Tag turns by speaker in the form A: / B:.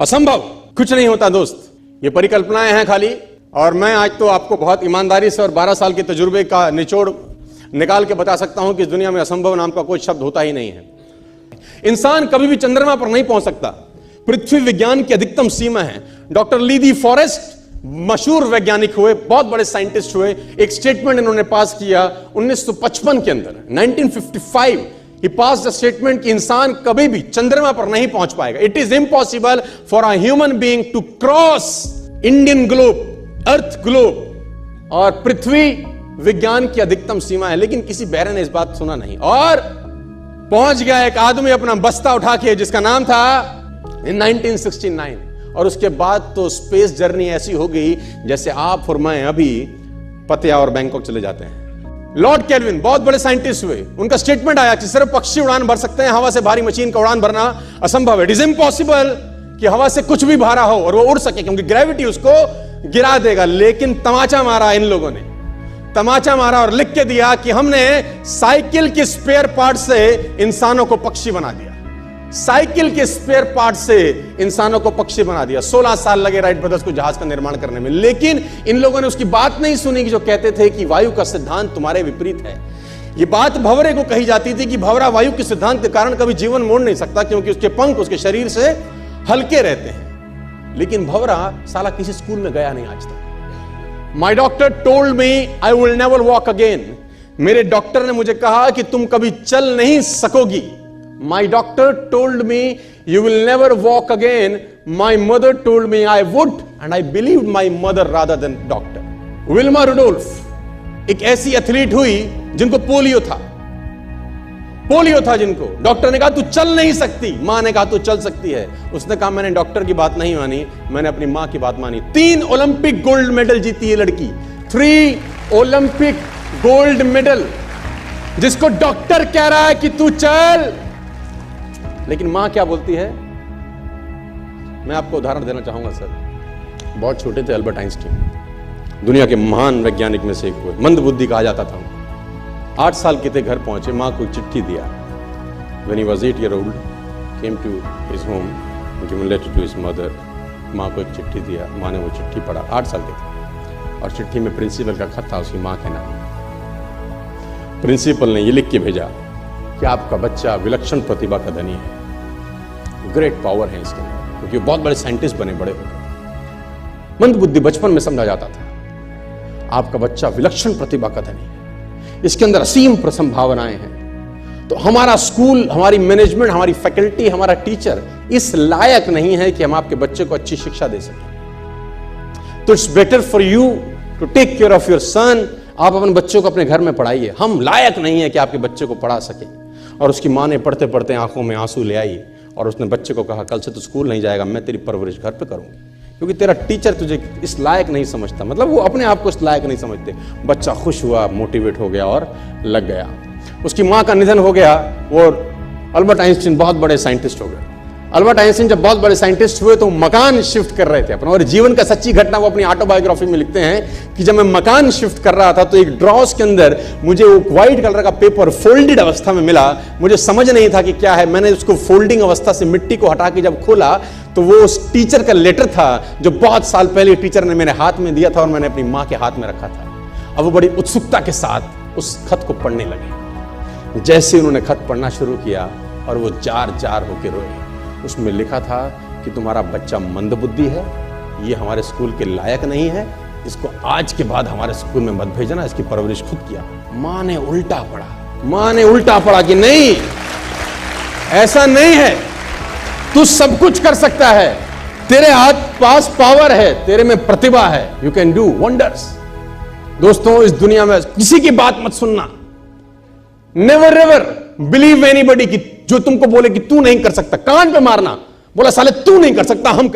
A: असंभव कुछ नहीं होता दोस्त, ये परिकल्पनाएं हैं खाली। और मैं आज तो आपको बहुत ईमानदारी से और 12 साल के तजुर्बे का निचोड़ निकाल के बता सकता हूं कि इस दुनिया में असंभव नाम का कोई शब्द होता ही नहीं है। इंसान कभी भी चंद्रमा पर नहीं पहुंच सकता, पृथ्वी विज्ञान की अधिकतम सीमा है। डॉक्टर ली दी फॉरेस्ट मशहूर वैज्ञानिक हुए, बहुत बड़े साइंटिस्ट हुए। एक स्टेटमेंट इन्होंने पास किया 1955 के अंदर, 1955 he passed a statement कि इंसान कभी भी चंद्रमा पर नहीं पहुंच पाएगा। It is impossible for a human being to cross Indian globe, earth globe. और पृथ्वी विज्ञान की अधिकतम सीमा है, लेकिन किसी बहरे ने इस बात सुना नहीं और पहुंच गया एक आदमी अपना बस्ता उठा के, जिसका नाम था in 1969। और उसके बाद तो स्पेस जर्नी ऐसी हो गई जैसे आप और मैं अभी पतिया और बैंकॉक चले जाते हैं। लॉर्ड केल्विन बहुत बड़े साइंटिस्ट हुए, उनका स्टेटमेंट आया कि सिर्फ पक्षी उड़ान भर सकते हैं, हवा से भारी मशीन का उड़ान भरना असंभव है। इट इज इम्पॉसिबल कि हवा से कुछ भी भारा हो और वो उड़ सके, क्योंकि ग्रेविटी उसको गिरा देगा। लेकिन तमाचा मारा इन लोगों ने, तमाचा मारा और लिख के दिया कि हमने साइकिल के स्पेयर पार्ट से इंसानों को पक्षी बना दिया। साइकिल के स्पेयर पार्ट से इंसानों को पक्षी बना दिया। 16 साल लगे राइट ब्रदर्स को जहाज का निर्माण करने में, लेकिन इन लोगों ने उसकी बात नहीं सुनी कि जो कहते थे कि वायु का सिद्धांत तुम्हारे विपरीत है। यह बात भंवरे को कही जाती थी कि भंवरा वायु के सिद्धांत के कारण कभी जीवन मोड़ नहीं सकता, क्योंकि उसके पंख उसके शरीर से हल्के रहते हैं। लेकिन भंवरा साला किसी स्कूल में गया नहीं आज तक। माई doctor told me I will never walk again. मेरे डॉक्टर ने मुझे कहा कि तुम कभी चल नहीं सकोगी। My doctor told me you will never walk again. My mother told me I would, and I believed my mother rather than doctor. Wilma Rudolph एक ऐसी एथलीट हुई जिनको पोलियो था जिनको डॉक्टर ने कहा तू चल नहीं सकती, मां ने कहा तू चल सकती है। उसने कहा मैंने डॉक्टर की बात नहीं मानी, मैंने अपनी मां की बात मानी। 3 ओलंपिक गोल्ड मेडल जीती है लड़की, 3 ओलंपिक गोल्ड मेडल, जिसको डॉक्टर कह रहा है कि तू चल। लेकिन मां क्या बोलती है? मैं आपको उदाहरण देना चाहूंगा सर। बहुत छोटे थे अल्बर्ट आइंस्टीन, दुनिया के महान वैज्ञानिक में से एक हुए, मंद बुद्धि कहा जाता था। 8 साल के थे, घर पहुंचे, मां को एक चिट्ठी दिया। When he was 8 years old, came to his home, given letter to his mother। मां को एक चिट्ठी दिया, मां ने वो चिट्ठी पढ़ा। 8 साल के थे और चिट्ठी में प्रिंसिपल का खत था, उसकी मां के नाम। प्रिंसिपल ने ये लिख के भेजा कि आपका बच्चा विलक्षण प्रतिभा का धनी है, ग्रेट पावर है इसके अंदर, क्योंकि बहुत बड़े साइंटिस्ट बने, बड़े हो गए। मंद बुद्धि बचपन में समझा जाता था। आपका बच्चा विलक्षण प्रतिभा का धनी है, इसके अंदर असीम संभावनाएं हैं। तो हमारा स्कूल, हमारी मैनेजमेंट, हमारी फैकल्टी, हमारा टीचर इस लायक नहीं है कि हम आपके बच्चे को अच्छी शिक्षा दे सकें। तो it's better for you to take care of your son. आप अपने बच्चों को अपने घर में पढ़ाइए, हम लायक नहीं है कि आपके बच्चे को पढ़ा सके। और उसकी मां ने पढ़ते पढ़ते आंखों में आंसू ले आई और उसने बच्चे को कहा कल से तू स्कूल नहीं जाएगा, मैं तेरी परवरिश घर पे करूंगी, क्योंकि तेरा टीचर तुझे इस लायक नहीं समझता। मतलब वो अपने आप को इस लायक नहीं समझते। बच्चा खुश हुआ, मोटिवेट हो गया और लग गया। उसकी मां का निधन हो गया। वो अल्बर्ट आइंस्टीन बहुत बड़े साइंटिस्ट हो गए। अल्बर्ट आइंस्टीन जब बहुत बड़े साइंटिस्ट हुए तो मकान शिफ्ट कर रहे थे अपना, और जीवन का सच्ची घटना वो अपनी ऑटोबायोग्राफी में लिखते हैं कि जब मैं मकान शिफ्ट कर रहा था तो एक ड्रॉस के अंदर मुझे वो व्हाइट कलर का पेपर फोल्डेड अवस्था में मिला। मुझे समझ नहीं था कि क्या है। मैंने उसको फोल्डिंग अवस्था से मिट्टी को हटा के जब खोला तो वो उस टीचर का लेटर था जो बहुत साल पहले टीचर ने मेरे हाथ में दिया था और मैंने अपनी मां के हाथ में रखा था। अब वो बड़ी उत्सुकता के साथ उस खत को पढ़ने लगे। जैसे उन्होंने खत पढ़ना शुरू किया और वो जार जार होकर रोए। उसमें लिखा था कि तुम्हारा बच्चा मंदबुद्धि है, ये हमारे स्कूल के लायक नहीं है, इसको आज के बाद हमारे स्कूल में मत भेजना, इसकी परवरिश खुद किया। मां ने उल्टा पढ़ा कि नहीं, ऐसा नहीं है, तू सब कुछ कर सकता है, तेरे हाथ पास पावर है, तेरे में प्रतिभा है, यू कैन डू वंडर्स। दोस्तों, इस दुनिया में किसी की बात मत सुनना। नेवर एवर बिलीव एनीबॉडी कि जो तुमको बोले कि तू नहीं कर सकता, कान पे मारना, बोला साले तू नहीं कर सकता, हम कर